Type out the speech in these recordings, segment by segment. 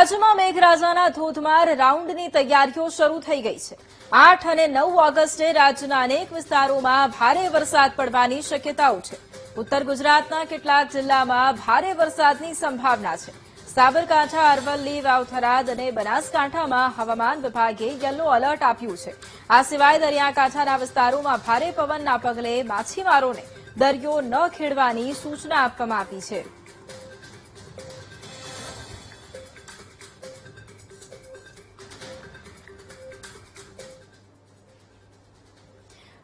રાજ્યમાં મેઘરાજાના ધોધમાર રાઉન્ડની તૈયારીઓ શરૂ થઈ ગઈ છે। 8 અને 9 ઓગસ્ટે રાજ્યના અનેક વિસ્તારોમાં ભારે વરસાદ પડવાની શક્યતાઓ છે। ઉત્તર ગુજરાતના કેટલાક જિલ્લામાં ભારે વરસાદની સંભાવના છે। સાબરકાંઠા, અરવલ્લી, વાવ-થરાદ અને બનાસકાંઠામાં હવામાન વિભાગે યલો એલર્ટ આપ્યું છે। આ સિવાય દરિયાકાંઠાના વિસ્તારોમાં ભારે પવનના પગલે માછીમારોને દરિયો ન ખેડવાની સૂચના આપવામાં આવી છે।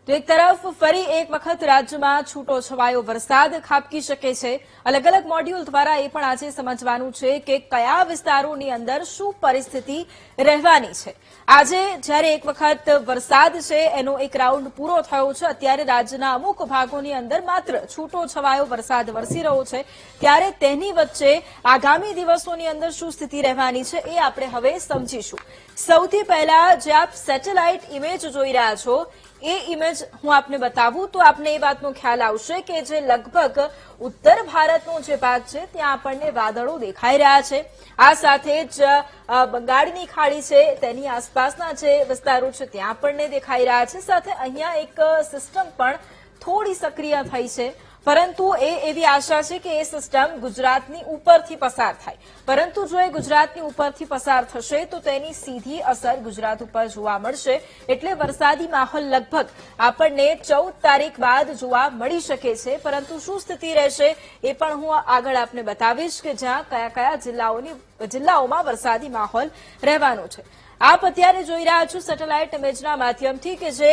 તો એક તરફ ફરી એક વખત રાજ્યમાં છૂટો છવાયો વરસાદ ખાબકી શકે છે। અલગ અલગ મોડ્યુલ દ્વારા એ પણ આજે સમજવાનું છે કે કયા વિસ્તારોની અંદર શું પરિસ્થિતિ રહેવાની છે। આજે જ્યારે એક વખત વરસાદ છે એનો એક રાઉન્ડ પૂરો થયો છે, અત્યારે રાજ્યના અમુક ભાગોની અંદર માત્ર છૂટો છવાયો વરસાદ વરસી રહ્યો છે, ત્યારે તેની વચ્ચે આગામી દિવસોની અંદર શું સ્થિતિ રહેવાની છે એ આપણે હવે સમજીશું। સૌથી પહેલા જે આપ સેટેલાઇટ ઇમેજ જોઈ રહ્યા છો એ ઇમેજ હું આપને બતાવું તો આપને એ વાતનો ખ્યાલ આવશે કે જે લગભગ ઉત્તર ભારતનો જે ભાગ છે ત્યાં આપણને વાદળો દેખાઈ રહ્યા છે। આ સાથે જ બંગાળની ખાડી છે તેની આસપાસના જે વિસ્તારો છે ત્યાં આપણને દેખાઈ રહ્યા છે। સાથે અહીંયા એક સિસ્ટમ પણ થોડી સક્રિય થઈ છે, પરંતુ એવી આશા છે કે એ સિસ્ટમ ગુજરાતની ઉપરથી પસાર થાય, પરંતુ જો એ ગુજરાતની ઉપરથી પસાર થશે તો તેની સીધી અસર ગુજરાત ઉપર જોવા મળશે। એટલે વરસાદી માહોલ લગભગ આપણને 14 તારીખ બાદ જોવા મળી શકે છે, પરંતુ શું સ્થિતિ રહેશે એ પણ હું આગળ આપને બતાવીશ કે જ્યાં કયા કયા જિલ્લાઓમાં વરસાદી માહોલ રહેવાનો છે। આપ અત્યારે જોઈ રહ્યા છો સેટેલાઇટ ઇમેજના માધ્યમથી કે જે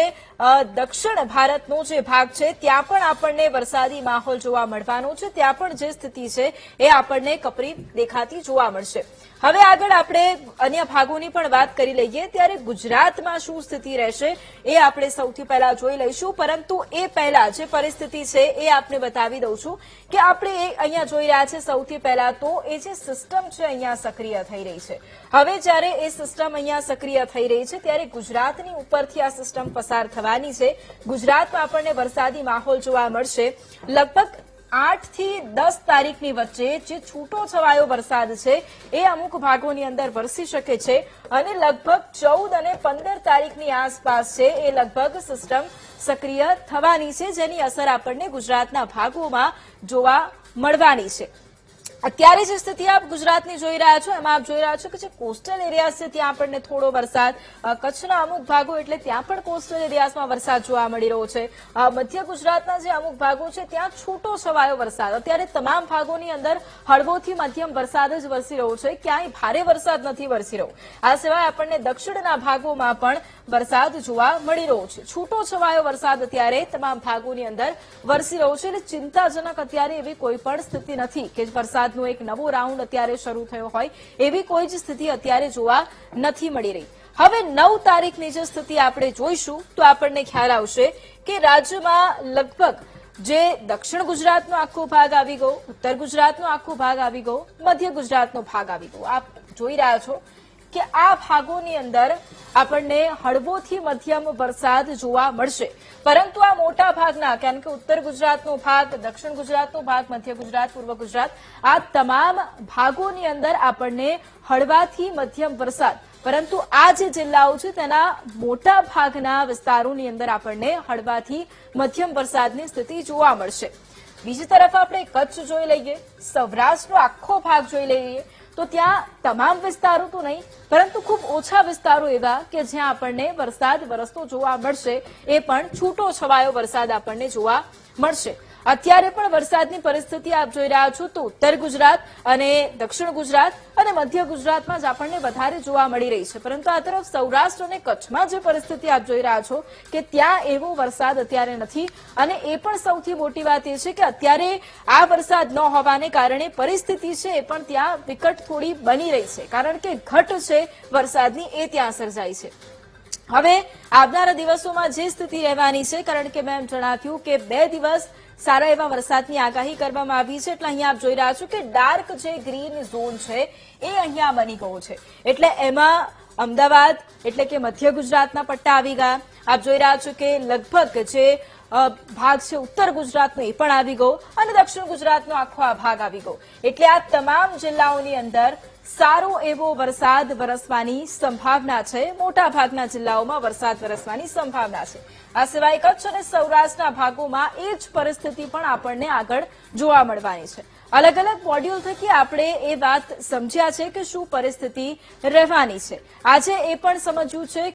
દક્ષિણ ભારતનો જે ભાગ છે ત્યાં પણ આપણને વરસાદી માહોલ જોવા મળવાનો છે। ત્યાં પણ જે સ્થિતિ છે એ આપણને કપરી દેખાતી જોવા મળશે। હવે આગળ આપણે અન્ય ભાગોની પણ વાત કરી લઈએ, ત્યારે ગુજરાતમાં શું સ્થિતિ રહેશે એ આપણે સૌથી પહેલા જોઈ લઈશું, પરંતુ એ પહેલા જે પરિસ્થિતિ છે એ આપને બતાવી દઉં છું કે આપણે અહીંયા જોઈ રહ્યા છે સૌથી પહેલા તો એ જે સિસ્ટમ છે અહીંયા સક્રિય થઈ રહી છે। હવે જ્યારે એ સિસ્ટમ અહીંયા સક્રિય થઈ રહી છે ત્યારે ગુજરાતની ઉપરથી આ સિસ્ટમ પસાર થવાની છે। ગુજરાતમાં આપણને વરસાદી માહોલ જોવા મળશે। લગભગ 8 થી 10 તારીખની વચ્ચે જે છૂટો છવાયો વરસાદ છે એ અમુક ભાગોની અંદર વરસી શકે છે અને લગભગ 14 અને 15 તારીખની આસપાસ છે એ લગભગ સિસ્ટમ સક્રિય થવાની છે, જેની અસર આપણને ગુજરાતના ભાગોમાં જોવા મળવાની છે। અત્યારે જે સ્થિતિ આપ ગુજરાતની જોઈ રહ્યા છો એમાં આપ જોઈ રહ્યા છો કે જે કોસ્ટલ એરિયાઝ છે ત્યાં આપણને થોડો વરસાદ, કચ્છના અમુક ભાગો એટલે ત્યાં પણ કોસ્ટલ એરિયાઝમાં વરસાદ જોવા મળી રહ્યો છે। મધ્ય ગુજરાતના જે અમુક ભાગો છે ત્યાં છૂટો છવાયો વરસાદ, અત્યારે તમામ ભાગોની અંદર હળવોથી મધ્યમ વરસાદ જ વરસી રહ્યો છે, ક્યાંય ભારે વરસાદ નથી વરસી રહ્યો। આ સિવાય આપણને દક્ષિણના ભાગોમાં પણ વરસાદ જોવા મળી રહ્યો છે। છૂટો છવાયો વરસાદ અત્યારે તમામ ભાગોની અંદર વરસી રહ્યો છે, એટલે ચિંતાજનક અત્યારે એવી કોઈ પણ સ્થિતિ નથી કે વરસાદ એક નવો રાઉન્ડ અત્યારે શરૂ થયો હોય એવી કોઈ જ સ્થિતિ અત્યારે જોવા નથી મળી રહી। હવે 9 તારીખની જે સ્થિતિ આપણે જોઈશું તો આપણને ખ્યાલ આવશે કે રાજ્યમાં લગભગ જે દક્ષિણ ગુજરાતનો આખો ભાગ આવી ગયો, ઉત્તર ગુજરાતનો આખો ભાગ આવી ગયો, મધ્ય ગુજરાતનો ભાગ આવી ગયો। આપ જોઈ રહ્યા છો કે આ ભાગોની અંદર આપણને હળવોથી મધ્યમ વરસાદ જોવા મળશે, પરંતુ આ મોટા ભાગના કારણ કે ઉત્તર ગુજરાતનો ભાગ, દક્ષિણ ગુજરાતનો ભાગ, મધ્ય ગુજરાત, પૂર્વ ગુજરાત આ તમામ ભાગોની અંદર આપણને હળવાથી મધ્યમ વરસાદ, પરંતુ આ જે જિલ્લાઓ છે તેના મોટા ભાગના વિસ્તારોની અંદર આપણને હળવાથી મધ્યમ વરસાદની સ્થિતિ જોવા મળશે। બીજી તરફ આપણે કચ્છ જોઈ લઈએ, સૌરાષ્ટ્રનો આખો ભાગ જોઈ લઈએ તો ત્યાં તમામ વિસ્તારો તો નહીં પરંતુ ખૂબ ઓછા વિસ્તારો એવા કે જ્યાં આપણને વરસાદ વરસતો જોવા મળશે, એ પણ છૂટો છવાયો વરસાદ આપણને જોવા મળશે। અત્યારે પણ વરસાદની પરિસ્થિતિ આપ જોઈ રહ્યા છો તો ઉત્તર ગુજરાત અને દક્ષિણ ગુજરાત અને મધ્ય ગુજરાતમાં જ આપણને વધારે જોવા મળી રહી છે, પરંતુ આ તરફ સૌરાષ્ટ્ર અને કચ્છમાં જે પરિસ્થિતિ આપ જોઈ રહ્યા છો કે ત્યાં એવો વરસાદ અત્યારે નથી। અને એ પણ સૌથી મોટી વાત એ છે કે અત્યારે આ વરસાદ ન હોવાને કારણે પરિસ્થિતિ છે એ પણ ત્યાં વિકટ થોડી બની રહી છે, કારણ કે ઘટ છે વરસાદની એ ત્યાં સર્જાઈ છે। હવે આવનારા દિવસોમાં જે સ્થિતિ રહેવાની છે, કારણ કે મેં જણાવ્યું કે 2 દિવસ સારા એવા વરસાદની આગાહી કરવામાં આવી છે, એટલે અહીંયા આપ જોઈ રહ્યા છો કે ડાર્ક જે ગ્રીન ઝોન છે એ અહીંયા બની ગયો છે, એટલે એમાં અમદાવાદ એટલે કે મધ્ય ગુજરાતના પટ્ટા આવી ગયા। આપ જોઈ રહ્યા છો કે લગભગ જે ભાગ છે ઉત્તર ગુજરાતનો એ પણ આવી ગયો અને દક્ષિણ ગુજરાતનો આખો આ ભાગ આવી ગયો, એટલે આ તમામ જિલ્લાઓની અંદર સારો એવો વરસાદ વરસવાની સંભાવના છે. મોટાભાગના જિલ્લાઓમાં વરસાદ વરસવાની સંભાવના છે. આ સિવાય કચ્છ અને સૌરાષ્ટ્રના ભાગોમાં એ જ પરિસ્થિતિ પણ આપણને આગળ જોવા મળવાની છે. અલગ અલગ મોડ્યુલ થકી આપણે એ વાત સમજ્યા છે કે શું પરિસ્થિતિ રહેવાની છે. આજે એ પણ સમજ્યું છે